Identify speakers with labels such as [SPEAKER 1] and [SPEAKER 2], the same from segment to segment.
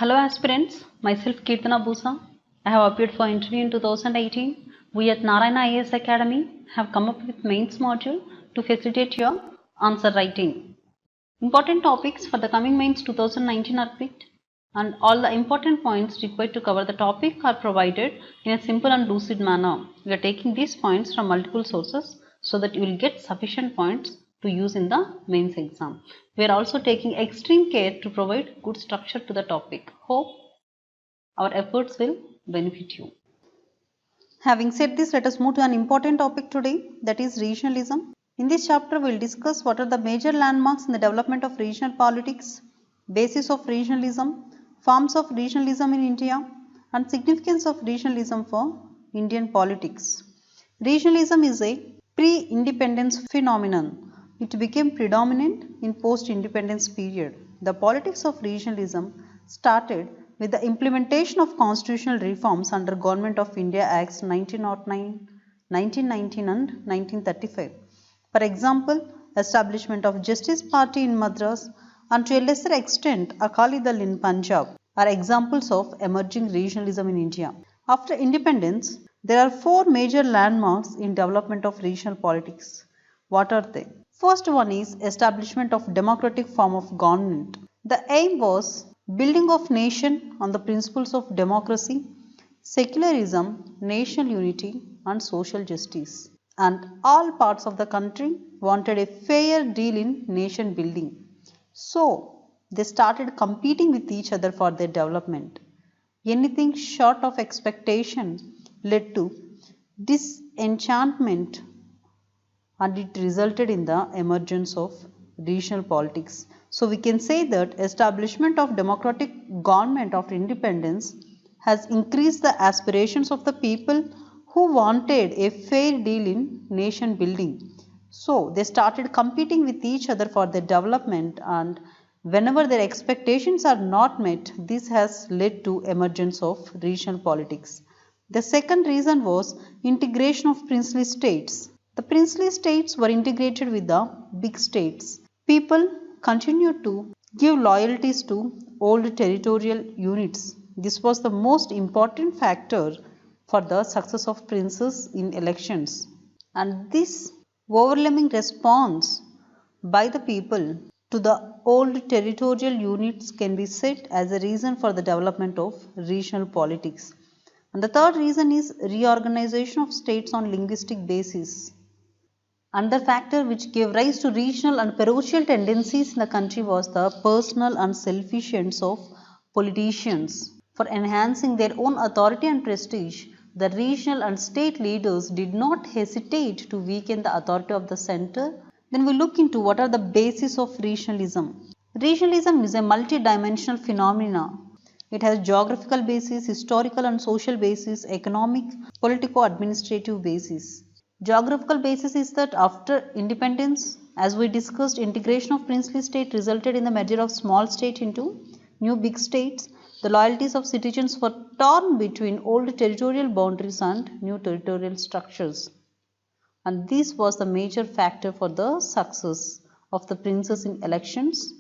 [SPEAKER 1] Hello aspirants, myself Kirtana Busa. I have appeared for interview in 2018. We at Narayana IAS Academy have come up with mains module to facilitate your answer writing. Important topics for the coming mains 2019 are picked, and all the important points required to cover the topic are provided in a simple and lucid manner. We are taking these points from multiple sources so that you will get sufficient points to use in the mains exam. We are also taking extreme care to provide good structure to the topic. Hope our efforts will benefit you. Having said this, let us move to an important topic today, that is regionalism. In this chapter, we will discuss what are the major landmarks in the development of regional politics, basis of regionalism, forms of regionalism in India, and significance of regionalism for Indian politics. Regionalism is a pre-independence phenomenon. It became predominant in post-independence period. The politics of regionalism started with the implementation of constitutional reforms under Government of India Acts 1909, 1919 and 1935. For example, establishment of Justice Party in Madras and to a lesser extent Akali Dal in Punjab are examples of emerging regionalism in India. After independence, there are four major landmarks in development of regional politics. What are they? First one is establishment of democratic form of government. The aim was building of nation on the principles of democracy, secularism, national unity and social justice. And all parts of the country wanted a fair deal in nation building. So, they started competing with each other for their development. Anything short of expectation led to disenchantment, and it resulted in the emergence of regional politics. So we can say that establishment of democratic government after independence has increased the aspirations of the people who wanted a fair deal in nation building. So they started competing with each other for their development, and whenever their expectations are not met, this has led to emergence of regional politics. The second reason was integration of princely states. The princely states were integrated with the big states. People continued to give loyalties to old territorial units. This was the most important factor for the success of princes in elections. And this overwhelming response by the people to the old territorial units can be said as a reason for the development of regional politics. And the third reason is reorganization of states on linguistic basis. Another factor which gave rise to regional and parochial tendencies in the country was the personal and selfish ends of politicians. For enhancing their own authority and prestige, the regional and state leaders did not hesitate to weaken the authority of the center. Then we look into what are the bases of regionalism. Regionalism is a multi-dimensional phenomenon. It has geographical basis, historical and social basis, economic, politico-administrative basis. Geographical basis is that after independence, as we discussed, integration of princely state resulted in the merger of small state into new big states. The loyalties of citizens were torn between old territorial boundaries and new territorial structures. And this was the major factor for the success of the princes in elections,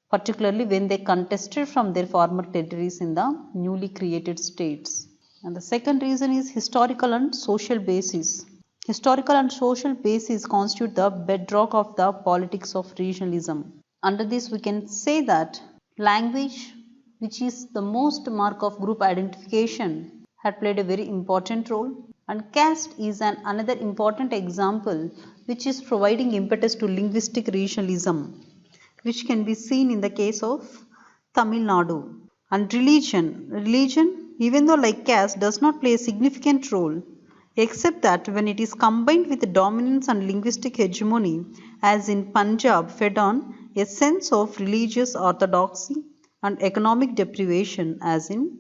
[SPEAKER 1] particularly when they contested from their former territories in the newly created states. And the second reason is historical and social basis. Historical and social bases constitute the bedrock of the politics of regionalism. Under this, we can say that language, which is the most mark of group identification, had played a very important role, and caste is another important example which is providing impetus to linguistic regionalism, which can be seen in the case of Tamil Nadu. And religion, even though like caste does not play a significant role, except that when it is combined with dominance and linguistic hegemony, as in Punjab, fed on a sense of religious orthodoxy and economic deprivation, as in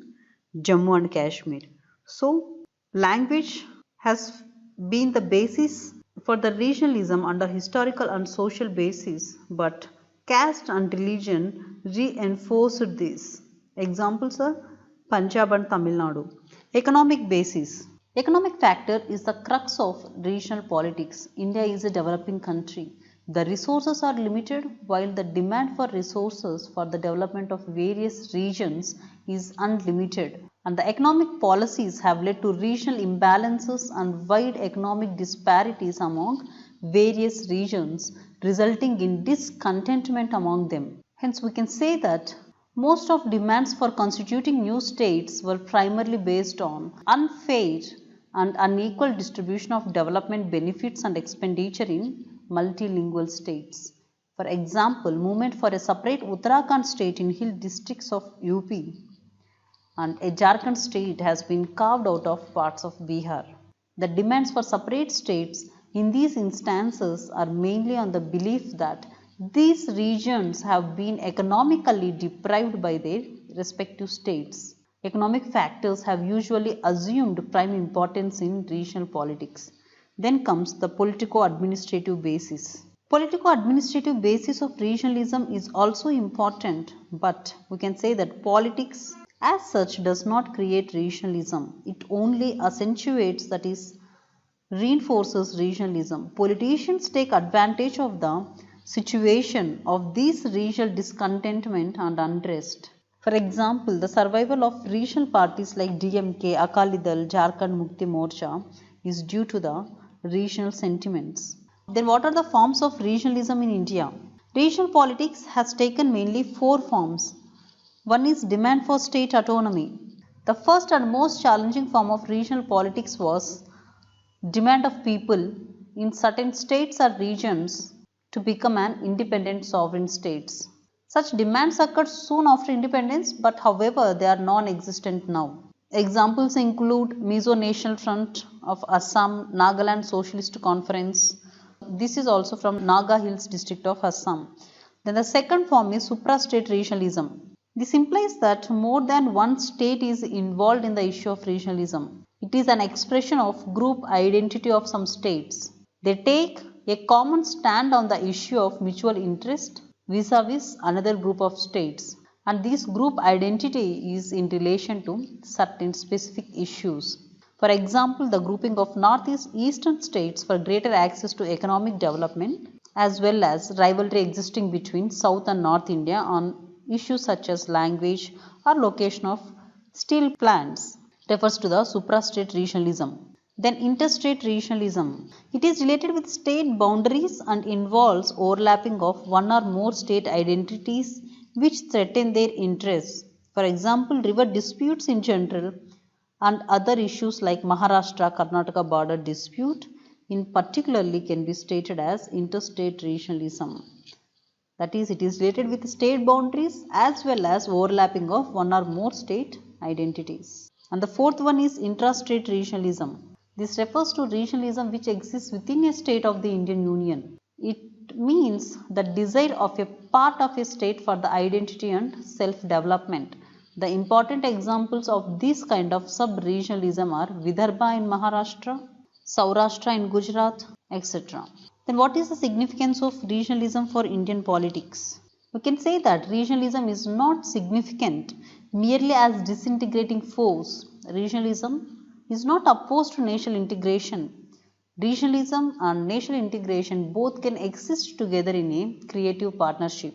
[SPEAKER 1] Jammu and Kashmir. So, language has been the basis for the regionalism under historical and social basis, but caste and religion reinforced this. Examples are Punjab and Tamil Nadu. Economic basis. Economic factor is the crux of regional politics. India is a developing country. The resources are limited while the demand for resources for the development of various regions is unlimited. And the economic policies have led to regional imbalances and wide economic disparities among various regions, resulting in discontentment among them. Hence, we can say that most of demands for constituting new states were primarily based on unfair and unequal distribution of development benefits and expenditure in multilingual states. For example, movement for a separate Uttarakhand state in hill districts of UP and a Jharkhand state has been carved out of parts of Bihar. The demands for separate states in these instances are mainly on the belief that these regions have been economically deprived by their respective states. Economic factors have usually assumed prime importance in regional politics. Then comes the politico-administrative basis. Politico-administrative basis of regionalism is also important, but we can say that politics as such does not create regionalism. It only accentuates, that is, reinforces regionalism. Politicians take advantage of the situation of these regional discontentment and unrest. For example, the survival of regional parties like DMK, Akali Dal, Jharkhand Mukti Morcha is due to the regional sentiments. Then what are the forms of regionalism in India? Regional politics has taken mainly four forms. One is demand for state autonomy. The first and most challenging form of regional politics was demand of people in certain states or regions to become an independent sovereign states. Such demands occurred soon after independence, but however they are non-existent now. Examples include Mizo National Front of Assam, Nagaland Socialist Conference. This is also from Naga Hills district of Assam. Then the second form is supra-state regionalism. This implies that more than one state is involved in the issue of regionalism. It is an expression of group identity of some states. They take a common stand on the issue of mutual interest vis-a-vis another group of states, and this group identity is in relation to certain specific issues. For example, the grouping of northeast eastern states for greater access to economic development, as well as rivalry existing between South and North India on issues such as language or location of steel plants, refers to the suprastate regionalism. Then interstate regionalism. It is related with state boundaries and involves overlapping of one or more state identities which threaten their interests. For example, river disputes in general and other issues like Maharashtra-Karnataka border dispute in particularly can be stated as interstate regionalism. That is, it is related with state boundaries as well as overlapping of one or more state identities. And the fourth one is intrastate regionalism. This refers to regionalism which exists within a state of the Indian Union. It means the desire of a part of a state for the identity and self-development. The important examples of this kind of sub-regionalism are Vidarbha in Maharashtra, Saurashtra in Gujarat, etc. Then what is the significance of regionalism for Indian politics? We can say that regionalism is not significant merely as disintegrating force. Regionalism is not opposed to national integration. Regionalism and national integration both can exist together in a creative partnership,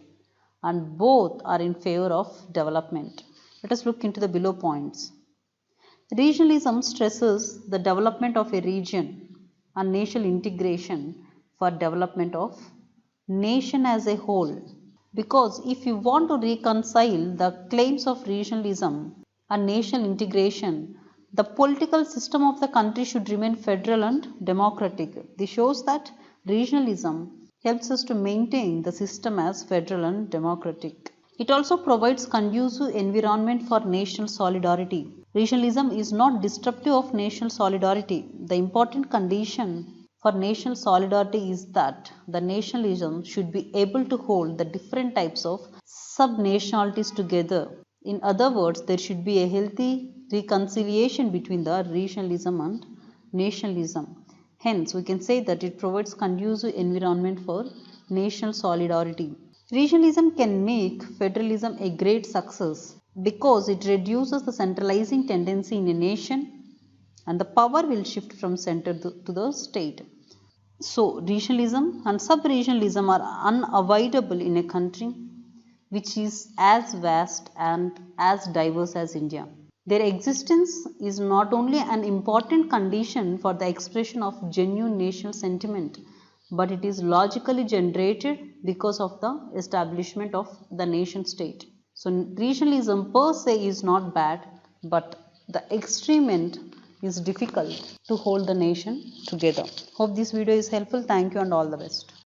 [SPEAKER 1] and both are in favor of development. Let us look into the below points. Regionalism stresses the development of a region and national integration for development of nation as a whole. Because if you want to reconcile the claims of regionalism and national integration, the political system of the country should remain federal and democratic. This shows that regionalism helps us to maintain the system as federal and democratic. It also provides conducive environment for national solidarity. Regionalism is not disruptive of national solidarity. The important condition for national solidarity is that the nationalism should be able to hold the different types of subnationalities together. In other words, there should be a healthy reconciliation between the regionalism and nationalism. Hence, we can say that it provides conducive environment for national solidarity. Regionalism can make federalism a great success because it reduces the centralizing tendency in a nation and the power will shift from center to the state. So, regionalism and sub-regionalism are unavoidable in a country which is as vast and as diverse as India. Their existence is not only an important condition for the expression of genuine national sentiment, but it is logically generated because of the establishment of the nation state. So, regionalism per se is not bad, but the extreme end is difficult to hold the nation together. Hope this video is helpful. Thank you and all the best.